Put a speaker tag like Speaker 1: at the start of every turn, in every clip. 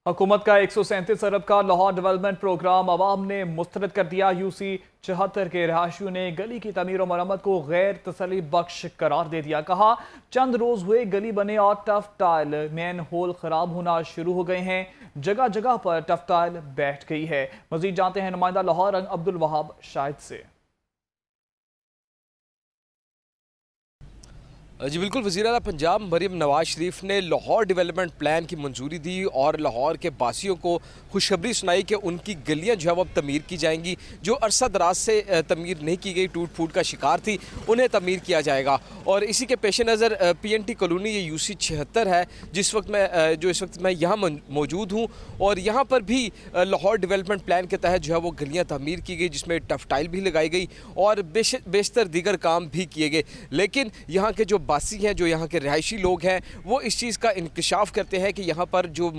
Speaker 1: हुकूमत का 137 अरब का लाहौर डेवलपमेंट प्रोग्राम अवाम ने मुस्तरद कर दिया। यूसी 74 के रहायशियों ने गली की तमीर और मरम्मत को गैर तसली बख्श करार दे दिया। कहा चंद रोज हुए गली बने और टफ टाइल मेन होल खराब होना शुरू हो गए हैं। जगह जगह पर टफ टाइल बैठ गई है। मजीद जानते हैं नुमाइंदा लाहौर अब्दुल वहाब शाहिद से।
Speaker 2: जी बिल्कुल, वज़ीर आला पंजाब मरीम नवाज शरीफ ने लाहौर डेवलपमेंट प्लान की मंजूरी दी और लाहौर के बासियों को खुशखबरी सुनाई कि उनकी गलियां जो है वो अब तमीर की जाएंगी। जो अरसा दराज से तमीर नहीं की गई, टूट फूट का शिकार थी, उन्हें तमीर किया जाएगा। और इसी के पेश नज़र PNT कॉलोनी ये UC 76 है इस वक्त मैं यहाँ मौजूद हूँ। और यहाँ पर भी लाहौर डेवलपमेंट प्लान के तहत जो है वो गलियाँ तमीर की गई, जिसमें टफ टाइल भी लगाई गई और बेशतर दीगर काम भी किए गए। लेकिन यहाँ के जो बासी हैं, जो यहाँ के रिहायशी लोग हैं, वो इस चीज़ का इंकशाफ करते हैं कि यहाँ पर जो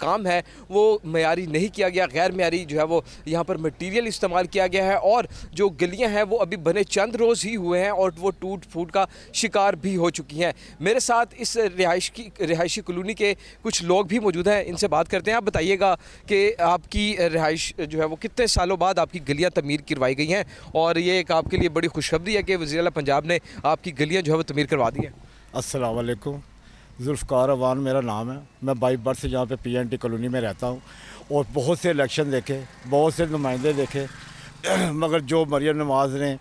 Speaker 2: काम है वो मयारी नहीं किया गया, गैर मयारी जो है वो यहाँ पर मटीरियल इस्तेमाल किया गया है। और जो गलियाँ हैं वो अभी बने चंद रोज़ ही हुए हैं और वो टूट फूट का शिकार भी हो चुकी हैं। मेरे साथ इस रिहायशी कॉलोनी के कुछ लोग भी मौजूद हैं, इनसे बात करते हैं। आप बताइएगा कि आपकी रिहाइश जो है वो कितने सालों बाद आपकी गलियाँ तमीर करवाई गई हैं, और ये एक आपके लिए बड़ी खुशखबरी है कि वज़ीर आला पंजाब ने आपकी गलियाँ जो है वो तमीर करवा दी है।
Speaker 3: अस्सलाम वालेकुम, जुल्फ़कार अवान मेरा नाम है। मैं बाई बर्थ से यहाँ पे PNT कॉलोनी में रहता हूँ और बहुत से इलेक्शन देखे, बहुत से नुमाइंदे देखे, मगर जो मरियम नवाज़ ने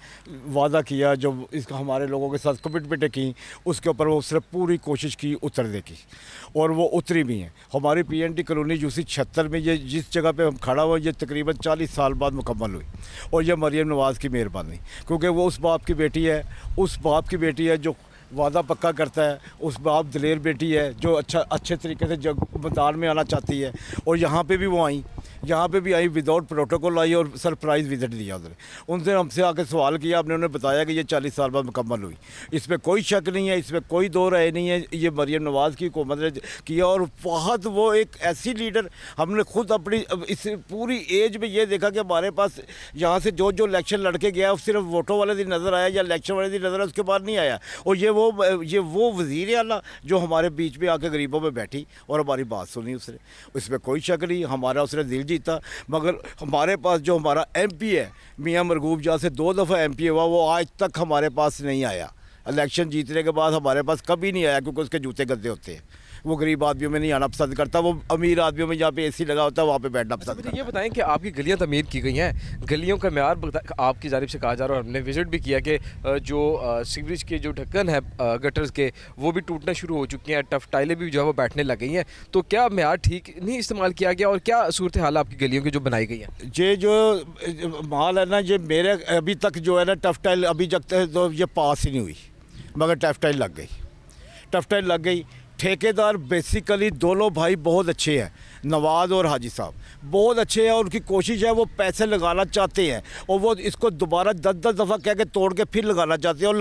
Speaker 3: वादा किया, जो इसका हमारे लोगों के साथ कमिटमेंटें की, उसके ऊपर वो सिर्फ पूरी कोशिश की उतरने की, और वो उतरी भी हैं। हमारी PNT कॉलोनी UC 76 में ये जिस जगह पे हम खड़ा हुआ, ये तकरीबन 40 साल बाद मुकम्मल हुई, और ये मरियम नवाज़ की मेहरबानी, क्योंकि वो उस बाप की बेटी है, जो वादा पक्का करता है, उस बाप दिलेर बेटी है जो अच्छे तरीके से जग मैदान में आना चाहती है। और यहाँ पे भी वो आई, विदाउट प्रोटोकॉल आई और सरप्राइज़ विजिट दिया उधर। उनसे हमसे आके सवाल किया, आपने उन्हें बताया कि ये 40 साल बाद मुकम्मल हुई। इसमें कोई शक नहीं है, इसमें कोई दो राय नहीं है, ये मरियम नवाज़ की हुकूमत ने किया। और बहुत वो एक ऐसी लीडर, हमने खुद अपनी इस पूरी एज में ये देखा कि हमारे पास यहाँ से जो इलेक्शन लड़के गया सिर्फ वोटों वाले दिन नज़र आया या इलेक्शन वाले दिन नज़र आया, उसके बाद नहीं आया। और ये वो वज़ीर आला जो हमारे बीच में आके गरीबों में बैठी और हमारी बात सुनी, उसने, इसमें कोई शक नहीं, हमारा उसने दिल जीता। मगर हमारे पास जो हमारा MP है मियां मरगूब, जहाँ से 2 दफ़ा MP हुआ, वो आज तक हमारे पास नहीं आया। इलेक्शन जीतने के बाद हमारे पास कभी नहीं आया, क्योंकि उसके जूते गंदे होते हैं। वो गरीब आदमियों में नहीं आना पसंद करता, वो अमीर आदमियों में जहाँ पे AC लगा होता है वहाँ पे बैठना पसंद करता है।
Speaker 2: ये बताएं कि आपकी गलियां तमीर की गई हैं, गलियों का म्यार आपकी जानिब से कहा जा रहा है, और हमने विजिट भी किया कि जो सीवरेज के जो ढक्कन है गटर्स के, वो भी टूटना शुरू हो चुके हैं, टफ टाइलें भी जो है वो बैठने लग गई हैं। तो क्या म्यार ठीक नहीं इस्तेमाल किया गया, और क्या सूरत हाल आपकी गलियों की जो बनाई गई हैं?
Speaker 3: ये जो माल है ना, ये मेरे अभी तक जो है ना, टफ टाइल अभी जब तो ये पास ही नहीं हुई, मगर टफ टाइल लग गई। ठेकेदार बेसिकली दोनों भाई बहुत अच्छे हैं, नवाज़ और हाजी साहब बहुत अच्छे हैं, और उनकी कोशिश है, वो पैसे लगाना चाहते हैं, और वो इसको दोबारा 10-10 दफ़ा कह के तोड़ के फिर लगाना चाहते हैं, और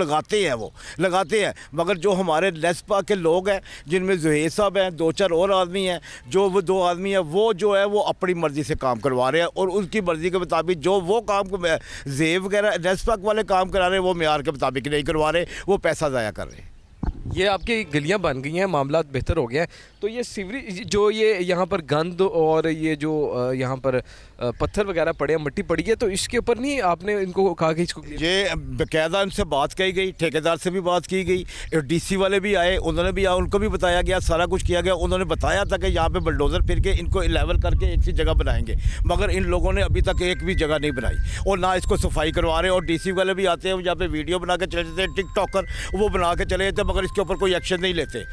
Speaker 3: लगाते हैं। मगर जो हमारे लेसपा के लोग हैं, जिनमें ज़ुहैर साहब हैं, 2-4 और आदमी हैं, वो 2 आदमी हैं, वो जो है वो अपनी मर्ज़ी से काम करवा रहे हैं, और उनकी मर्ज़ी के मुताबिक जो वो काम जेब वगैरह लेसपा वाले काम करा रहे हैं, वो मेयार के मुताबिक नहीं करवा रहे, वो पैसा ज़ाया कर रहे हैं।
Speaker 2: ये आपकी गलियां बन गई हैं, मामला बेहतर हो गया है, तो ये सीवरेज जो ये यहाँ पर गंद और ये जो यहाँ पर पत्थर वगैरह पड़े हैं, मिट्टी पड़ी है, तो इसके ऊपर नहीं आपने इनको कहा कि इसको?
Speaker 3: ये बाकायदा उनसे बात कही गई, ठेकेदार से भी बात की गई, DC वाले भी आए, उनको भी बताया गया, सारा कुछ किया गया। उन्होंने बताया था कि यहाँ पे बुलडोज़र फिर के इनको लेवल करके एक सी जगह बनाएंगे, मगर इन लोगों ने अभी तक एक भी जगह नहीं बनाई, और ना इसको सफाई करवा रहे। और DC वाले भी आते हैं, यहाँ पे वीडियो बना के चले जाते हैं, टिकटॉकर वो बना के चले जाते, मगर इसके ऊपर कोई एक्शन नहीं लेते,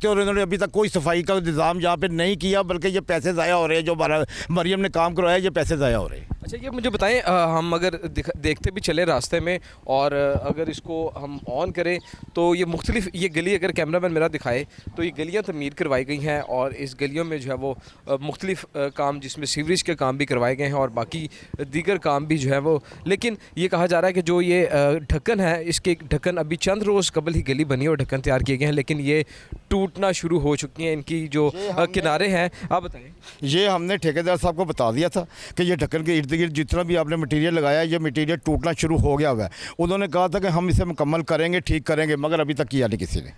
Speaker 3: और इन्होंने अभी तक कोई सफाई का इंतज़ाम यहाँ पे नहीं किया, बल्कि ये पैसे ज़ाया हो रहे हैं, जो हमारा मरियम ने काम करवाया, ये पैसे ज़ाया हो रहे हैं।
Speaker 2: अच्छा, ये मुझे बताएं, हम अगर देखते भी चले रास्ते में, और अगर इसको हम ऑन करें तो ये मुख्तलिफ, ये गली अगर कैमरामैन मेरा दिखाए तो ये गलियां तमीर करवाई गई हैं, और इस गलियों में जो है वो मुख्तलिफ काम, जिसमें सीवरेज के काम भी करवाए गए हैं और बाकी दीगर काम भी जो है वो। लेकिन ये कहा जा रहा है कि जो ये ढक्कन है, इसके ढक्कन अभी चंद रोज़ कबल ही गली बनी और ढक्कन तैयार किए गए हैं, लेकिन ये टूटना शुरू हो चुकी हैं, इनकी जो किनारे हैं। आप बताएं।
Speaker 3: ये हमने ठेकेदार साहब को बता दिया था कि ये ढक्कन के इर्द गिर्द जितना भी आपने मटीरियल लगाया, ये मटीरियल टूटना शुरू हो गया हुआ है। उन्होंने कहा था कि हम इसे मुकम्मल करेंगे, ठीक करेंगे, मगर अभी तक किया नहीं किसी ने।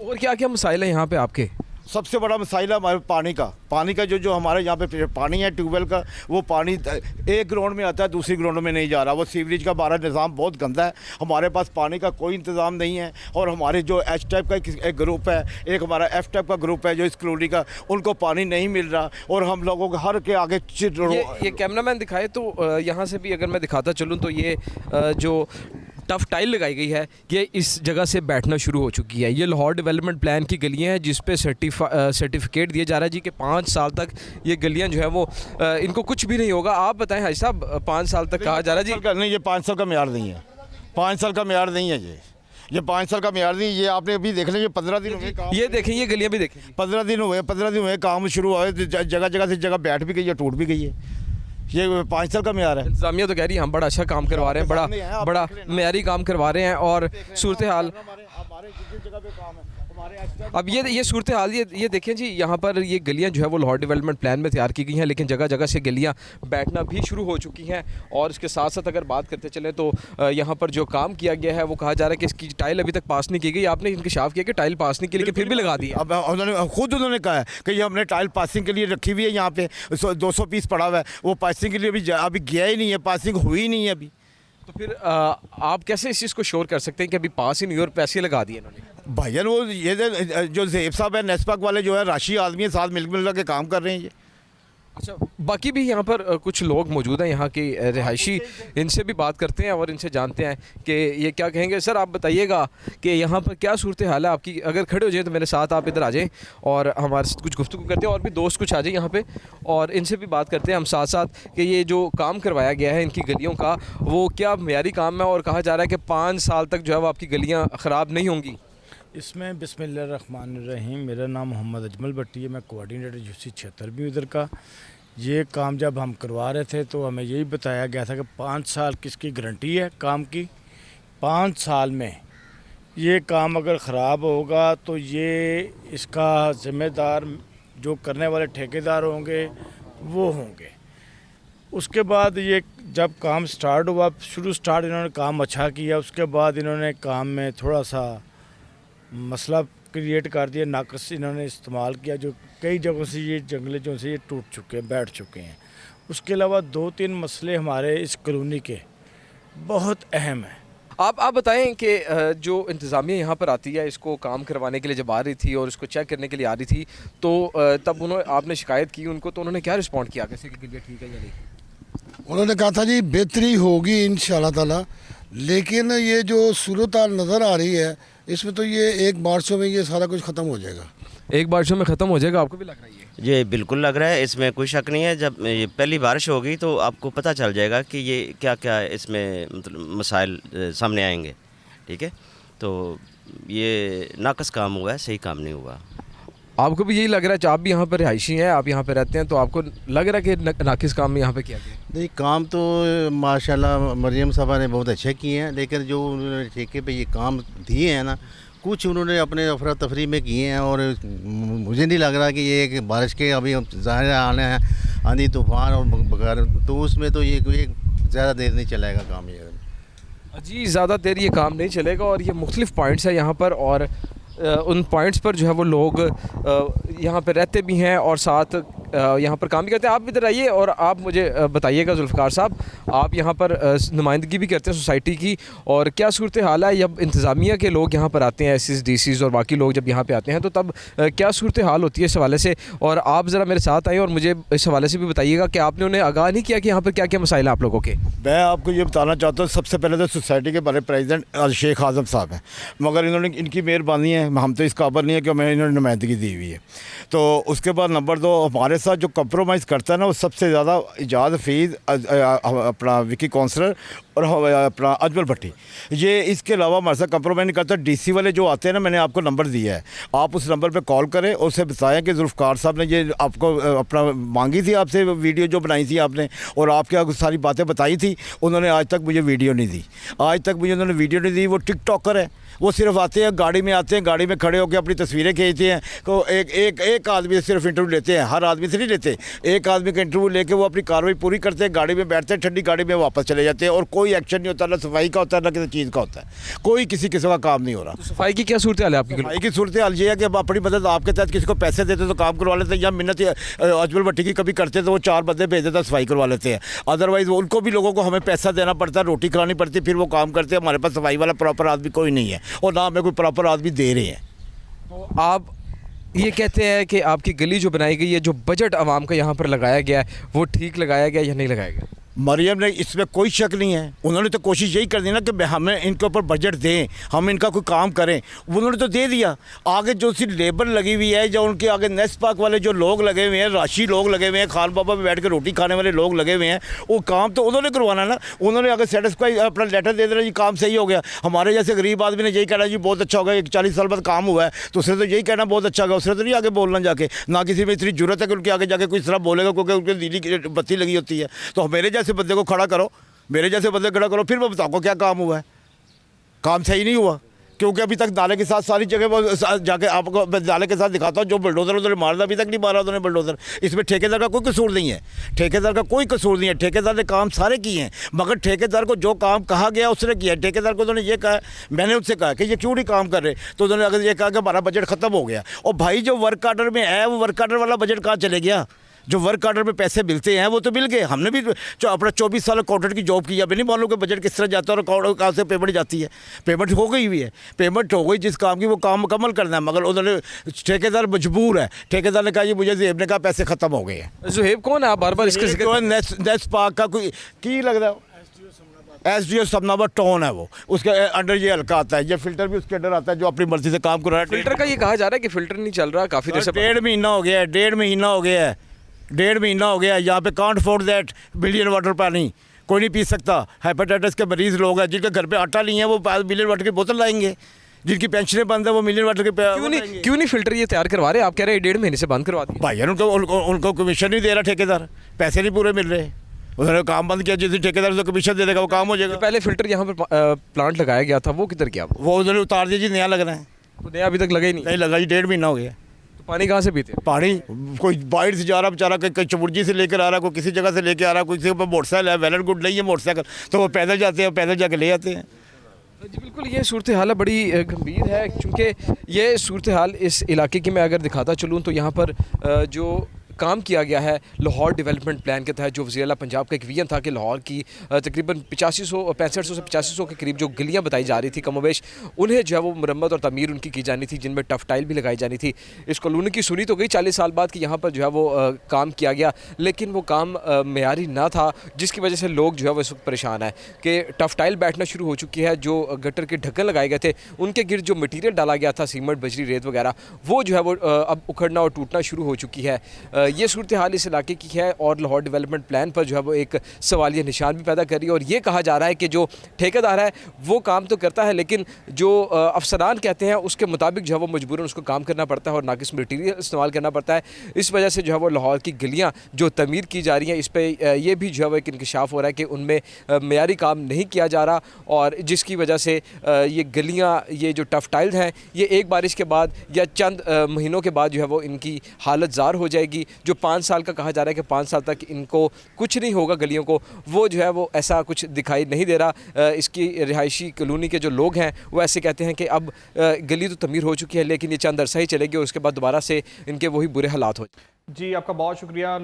Speaker 2: और क्या क्या मसाइल हैं यहाँ पे आपके?
Speaker 3: सबसे बड़ा मसाइला हमारे पानी का जो हमारे यहाँ पे पानी है ट्यूबवेल का, वो पानी एक ग्राउंड में आता है, दूसरी ग्राउंड में नहीं जा रहा। वो सीवरेज का हमारा निज़ाम बहुत गंदा है। हमारे पास पानी का कोई इंतज़ाम नहीं है। और हमारे जो एच टाइप का एक ग्रुप है, एक हमारा एफ टाइप का ग्रुप है जो इस कॉलोनी का, उनको पानी नहीं मिल रहा। और हम लोगों को हर के आगे
Speaker 2: ये कैमरामैन दिखाए तो यहाँ से भी अगर मैं दिखाता चलूँ तो ये जो टफ टाइल लगाई गई है ये इस जगह से बैठना शुरू हो चुकी है। ये लाहौर डेवलपमेंट प्लान की गलियां हैं जिस पे सर्टिफिकेट दिया जा रहा है जी कि 5 साल तक ये गलियां जो है वो इनको कुछ भी नहीं होगा। आप बताएं हाजी साहब, 5 साल तक कहा जा रहा है जी?
Speaker 3: नहीं, ये 5 साल का म्यार नहीं है। 5 साल का म्यार नहीं है ये 5 साल का म्यार नहीं। ये आपने अभी देख लिया, 15 दिन हुए काम।
Speaker 2: ये देखें, ये गलियां भी देखें,
Speaker 3: 15 दिन हुए काम शुरू हुए। जगह जगह से जगह बैठ भी गई है, टूट भी गई है। ये 5 साल का म्यार है।
Speaker 2: इंतजामिया तो कह रही है हम बड़ा अच्छा काम करवा रहे हैं, बड़ा म्यारी काम करवा रहे हैं। और सूरत हाल अब ये सूरत हाल ये देखें जी, यहाँ पर ये गलियाँ जो है वो लाहौर डेवलपमेंट प्लान में तैयार की गई हैं, लेकिन जगह जगह से गलियाँ बैठना भी शुरू हो चुकी हैं। और इसके साथ साथ अगर बात करते चलें तो यहाँ पर जो काम किया गया है वो कहा जा रहा है कि इसकी टाइल अभी तक पास नहीं की गई। आपने इंकशाफ किया कि टाइल पास नहीं की, लेकिन फिर भी लगा दी।
Speaker 3: अब उन्होंने कहा है कि ये हमने टाइल पासिंग के लिए रखी हुई है। यहाँ पे 200 पीस पड़ा हुआ है, वो पासिंग के लिए अभी गया ही नहीं है, पासिंग हुई नहीं है अभी।
Speaker 2: तो फिर आप कैसे इस चीज़ को श्योर कर सकते हैं कि अभी पास ही नहीं और पैसे लगा दिए इन्होंने?
Speaker 3: भाईजान वो ये जो ज़ेब साहब है, नेस्पाक वाले जो है राशि आदमी है, साथ मिल के काम कर रहे हैं ये।
Speaker 2: अच्छा, बाकी भी यहाँ पर कुछ लोग मौजूद हैं यहाँ के रिहायशी, इनसे भी बात करते हैं और इनसे जानते हैं कि ये क्या कहेंगे। सर आप बताइएगा कि यहाँ पर क्या सूरत हाल है आपकी? अगर खड़े हो जाए तो मेरे साथ आप इधर आ जाएं और हमारे साथ कुछ गुफ्तगू करते हैं, और भी दोस्त कुछ आ जाए यहाँ पे और इनसे भी बात करते हैं हम साथ साथ कि ये जो काम करवाया गया है इनकी गलियों का, वो क्या मेयारी काम है। और कहा जा रहा है कि 5 साल तक जो है वो आपकी गलियाँ ख़राब नहीं होंगी।
Speaker 4: इसमें बिस्मिल्लाहिर्रहमानिर्रहीम, मेरा नाम मोहम्मद अजमल भट्टी है, मैं कोऑर्डिनेटर यूसी 76 भी उधर का। ये काम जब हम करवा रहे थे तो हमें यही बताया गया था कि 5 साल किसकी गारंटी है काम की। 5 साल में ये काम अगर ख़राब होगा तो ये इसका ज़िम्मेदार जो करने वाले ठेकेदार होंगे वो होंगे। उसके बाद ये जब काम स्टार्ट हुआ, स्टार्ट इन्होंने काम अच्छा किया, उसके बाद इन्होंने काम में थोड़ा सा मसला क्रिएट कर दिया, नाकस इन्होंने इस्तेमाल किया, जो कई जगहों से ये जंगले जो से ये टूट चुके हैं, बैठ चुके हैं। उसके अलावा 2-3 मसले हमारे इस कॉलोनी के बहुत अहम हैं।
Speaker 2: आप बताएं कि जो इंतज़ामिया यहाँ पर आती है इसको काम करवाने के लिए जब आ रही थी और इसको चेक करने के लिए आ रही थी तो तब आपने शिकायत की उनको, तो उन्होंने क्या रिस्पॉन्ड किया कैसे कि गलियाँ ठीक है या नहीं?
Speaker 5: उन्होंने कहा था जी बेहतरी होगी इंशाल्लाह ताला, लेकिन ये जो सूरत हाल नज़र आ रही है इसमें तो ये 1 बारिशों में ये सारा कुछ ख़त्म हो जाएगा।
Speaker 2: 1 बारिशों में ख़त्म हो जाएगा, आपको भी लग रहा है?
Speaker 6: ये बिल्कुल लग रहा है, इसमें कोई शक नहीं है। जब ये पहली बारिश होगी तो आपको पता चल जाएगा कि ये क्या क्या इसमें मतलब मसाइल सामने आएंगे। ठीक है, तो ये नाकस काम हुआ है, सही काम नहीं हुआ।
Speaker 2: आपको भी यही लग रहा है? आप भी यहाँ पर रिहायशी हैं, आप यहाँ पर रहते हैं, तो आपको लग रहा है कि नाकिस काम यहाँ पे किया गया?
Speaker 7: नहीं, काम तो माशाल्लाह मरियम साहबा ने बहुत अच्छे किए हैं, लेकिन जो उन्होंने ठेके पे ये काम दिए हैं ना, कुछ उन्होंने अपने अफरा तफरी में किए हैं। और मुझे नहीं लग रहा कि ये एक बारिश के अभी ज़ाहिर आने हैं आंधी तूफान और बगैर, तो उसमें तो ये ज़्यादा देर नहीं चलेगा काम ये
Speaker 2: जी, ज़्यादा देर ये काम नहीं चलेगा। और ये मुख्तलिफ़ पॉइंट्स हैं यहाँ पर, और उन पॉइंट्स पर जो है वो लोग यहाँ पर रहते भी हैं और साथ यहाँ पर काम भी करते हैं। आप इधर आइए और आप मुझे बताइएगा जुल्फ़िकार साहब, आप यहाँ पर नुमाइंदगी भी करते हैं सोसाइटी की, और क्या सूरत हाल है जब इंतज़ामिया के लोग यहाँ पर आते हैं, एसएस डीसीज़ और बाकी लोग जब यहाँ पे आते हैं तो तब क्या सूरत हाल होती है इस हवाले से? और आप ज़रा मेरे साथ आइए और मुझे इस हवाले से भी बताइएगा कि आपने उन्हें आगाह नहीं किया कि यहाँ पर क्या क्या मसाइल हैं आप लोगों के?
Speaker 3: मैं आपको ये बताना चाहता हूँ, सबसे पहले तो सोसाइटी के बड़े प्रेसिडेंट शेख आज़म साहब हैं, मगर इन्होंने इनकी मेहरबानी है, हम तो इस काबिल नहीं है कि हमें इन्होंने नुमाइंदगी दी हुई है। तो उसके बाद नंबर 2, हमारे साथ जो कंप्रोमाइज़ करता है ना, वो सबसे ज़्यादा इजाज़ हफीज़ अपना विकी काउंसलर और अपना अजमल भट्टी, ये इसके अलावा हमारे साथ कंप्रोमाइज़ नहीं करता। डीसी वाले जो आते हैं ना, मैंने आपको नंबर दिया है, आप उस नंबर पे कॉल करें और उससे बताएं कि जुल्फ़िकार साहब ने ये आपको अपना मांगी थी, आपसे वीडियो जो बनाई थी आपने, और आपके सारी बातें बताई थी, उन्होंने आज तक मुझे वीडियो नहीं दी। आज तक मुझे उन्होंने वीडियो नहीं दी। वो टिकटॉकर है, वो सिर्फ आते हैं, गाड़ी में आते हैं, गाड़ी में खड़े होकर अपनी तस्वीरें खींचते हैं। तो एक आदमी से सिर्फ इंटरव्यू लेते हैं, हर आदमी से नहीं लेते। एक आदमी का इंटरव्यू लेके वो अपनी कार्रवाई पूरी करते हैं, गाड़ी में बैठते हैं, ठंडी गाड़ी में वापस चले जाते हैं, और कोई कोई एक्शन नहीं होता, ना सफाई का होता है, ना किसी चीज़ का होता है, कोई किसी किस्म का काम नहीं हो रहा।
Speaker 2: तो सफाई की क्या सूरत हाल है आपकी?
Speaker 3: सफाई की सूरत हाल ये है कि अब अपनी मदद आपके तहत किसी को पैसे देते तो काम करवा लेते हैं, या मिन्नत अजमल भट्टी की कभी करते तो वो 4 बंदे भेज देता, सफाई करवा लेते हैं। अदरवाइज़ उनको भी लोगों को हमें पैसा देना पड़ता है, रोटी खिलानी पड़ती है, फिर वो काम करते हैं। हमारे पास सफाई वाला प्रॉपर आदमी कोई नहीं है, और ना हमें कोई प्रॉपर आदमी दे रहे हैं।
Speaker 2: तो आप ये कहते हैं कि आपकी गली जो बनाई गई है, जो बजट आवाम का यहाँ पर लगाया गया है, वो ठीक लगाया गया या नहीं लगाया गया?
Speaker 3: मरियम ने, इसमें कोई शक नहीं है, उन्होंने तो कोशिश यही कर दी ना कि हमें इनके ऊपर बजट दें, हम इनका कोई काम करें, उन्होंने तो दे दिया। आगे जो सी लेबर लगी हुई है, जो उनके आगे नेस्ट पार्क वाले जो लोग लगे हुए हैं, राशि लोग लगे हुए हैं, खान बाबा में बैठ के रोटी खाने वाले लोग लगे हुए हैं, वो काम तो उन्होंने करवाना ना। उन्होंने अगर सेटिस्फाई अपना लेटर दे देना, जी काम सही हो गया। हमारे जैसे गरीब आदमी ने यही कहना जी बहुत अच्छा हो गया, 40 साल बाद काम हुआ है, तो उसने तो यही कहना बहुत अच्छा होगा, उसने तो नहीं आगे बोलना जाके, ना किसी में इतनी जरूरत है कि उनके आगे जाके कोई इस तरह बोलेगा, क्योंकि उनकी नीली की बत्ती लगी होती है। तो मेरे जैसे बंदे को खड़ा करो, मेरे जैसे बंदे खड़ा करो, फिर मैं बताऊँ क्या काम हुआ है। काम सही नहीं हुआ, क्योंकि अभी तक नाले के साथ सारी जगह वो जाके आपको नाले के साथ दिखाता हूँ, जो बुलडोज़र उन्होंने मारना, अभी तक नहीं मारा उन्होंने बुलडोज़र। इसमें ठेकेदार का कोई कसूर नहीं है, ठेकेदार का कोई कसूर नहीं है, ठेकेदार ने काम सारे किए हैं, मगर ठेकेदार को जो काम कहा गया उसने किया। ठेकेदार को उन्होंने ये कहा, मैंने उनसे कहा कि ये क्यों नहीं काम कर रहे, तो उन्होंने अगर ये कहा कि हमारा बजट ख़त्म हो गया। और भाई जो वर्क आर्डर में है, वो वर्क आर्डर वाला बजट कहाँ चले गया? जो वर्क आर्डर में पैसे मिलते हैं वो तो मिल गए। हमने भी जो अपना 24 साल कॉन्ट्रैक्ट की जॉब की, अभी नहीं मालूम कि बजट किस तरह जाता है और कहाँ से पेमेंट जाती है। पेमेंट हो गई हुई है, पेमेंट हो गई, जिस काम की वो काम मुकम्मल करना है, मगर उन्होंने ठेकेदार मजबूर है। ठेकेदार ने कहा जी मुझे ज़ेब ने कहा पैसे ख़त्म हो गए हैं।
Speaker 2: ज़ुहेब कौन है? आप बार बार इसका जिक्र
Speaker 3: नेस्ट पार्क का कोई की लग रहा है, SDO समनाबाद टाउन है, वो उसके अंडर ये हल्का आता है, ये फिल्टर भी उसके अंडर आता है, जो अपनी मर्जी से काम कर रहा है।
Speaker 2: फिल्टर का ये कहा जा रहा है कि फिल्टर नहीं चल रहा काफ़ी देर से।
Speaker 3: 1.5 महीना हो गया है, 1.5 महीना हो गया है, 1.5 महीना हो गया है। यहाँ पे can't afford that million water पानी कोई नहीं पी सकता। हेपेटाइटिस के मरीज़ लोग हैं, जिनके घर पे आटा नहीं है, वो मिलियन वाटर की बोतल लाएंगे। जिनकी पेंशनें बंद है, वो मिलियन वाटर के
Speaker 2: क्यों नहीं फिल्टर ये तैयार करवा रहे? आप कह रहे हैं 1.5 महीने से बंद करवा दिया।
Speaker 3: भाई यार उनको कमीशन नहीं दे रहा ठेकेदार, पैसे नहीं पूरे मिल रहे, उन्होंने काम बंद किया। जिस ठेकेदार से कमीशन दे देगा वो काम हो जाएगा।
Speaker 2: पहले फिल्टर यहाँ पर प्लांट लगाया गया था, वो किधर गया?
Speaker 3: वो उन्होंने उतार दिया जी, नया लगना है।
Speaker 2: तो नया अभी तक लगा ही
Speaker 3: नहीं लगा जी, 1.5 महीना हो गया।
Speaker 2: तो पानी कहाँ से पीते?
Speaker 3: पानी कोई बाहर से जा रहा बेचारा, कोई चमुर्जी से लेकर आ रहा, कोई किसी जगह से लेकर आ रहा, कोई किसी पर मोटरसाइकिल है, वेल एंड गुड नहीं है मोटरसाइकिल, तो वो पैदल जाते हैं, पैदल जाके ले आते हैं।
Speaker 2: जी बिल्कुल, ये सूरत हाल बड़ी गंभीर है, क्योंकि ये सूरत हाल इस इलाके की मैं अगर दिखाता चलूँ तो यहाँ पर जो काम किया गया है लाहौर डेवलपमेंट प्लान के तहत, जो वज़ीर-ए-आला पंजाब का एक विजन था कि लाहौर की तकरीबन 6500 से 8500 के करीब जो गलियां बताई जा रही थी कमोबेश, उन्हें जो है वो मरम्मत और तमीर उनकी की जानी थी, जिनमें टफ टाइल भी लगाई जानी थी। इस कॉलोनी की सुनी तो गई 40 साल बाद कि यहाँ पर जो है वो काम किया गया, लेकिन वो काम मेयारी ना था, जिसकी वजह से लोग जो है वो इस वक्त परेशान है कि टफ टाइल बैठना शुरू हो चुकी है। जो गटर के ढक्कन लगाए गए थे, उनके गिर्द जो मटीरियल डाला गया था, सीमेंट, बजरी, रेत वगैरह, वो जो है वो अब उखड़ना और टूटना शुरू हो चुकी है। ये सूरत हाल इस इलाके की है और लाहौर डेवलपमेंट प्लान पर जो है वो एक सवालिया निशान भी पैदा कर रही है। और ये कहा जा रहा है कि जो ठेकेदार है वो काम तो करता है, लेकिन जो अफसरान कहते हैं उसके मुताबिक जो है वो मजबूरन उसको काम करना पड़ता है और नाकिस मटीरियल इस्तेमाल करना पड़ता है। इस वजह से जो है वो लाहौर की गलियाँ जो तमीर की जा रही हैं, इस पर यह भी जो है वो एक इंकशाफ हो रहा है कि उनमें मेयारी काम नहीं किया जा रहा, और जिसकी वजह से ये गलियाँ, ये जो टफ टाइल्स हैं, ये एक बारिश के बाद या चंद महीनों के बाद जो है वो इनकी हालत ज़ार हो जाएगी। जो 5 साल का कहा जा रहा है कि 5 साल तक इनको कुछ नहीं होगा गलियों को, वो जो है वो ऐसा कुछ दिखाई नहीं दे रहा। इसकी रिहायशी कॉलोनी के जो लोग हैं वो ऐसे कहते हैं कि अब गली तो तमीर हो चुकी है, लेकिन ये चंद अरसा ही चलेगी और उसके बाद दोबारा से इनके वही बुरे हालात हो।
Speaker 1: जी आपका बहुत शुक्रिया।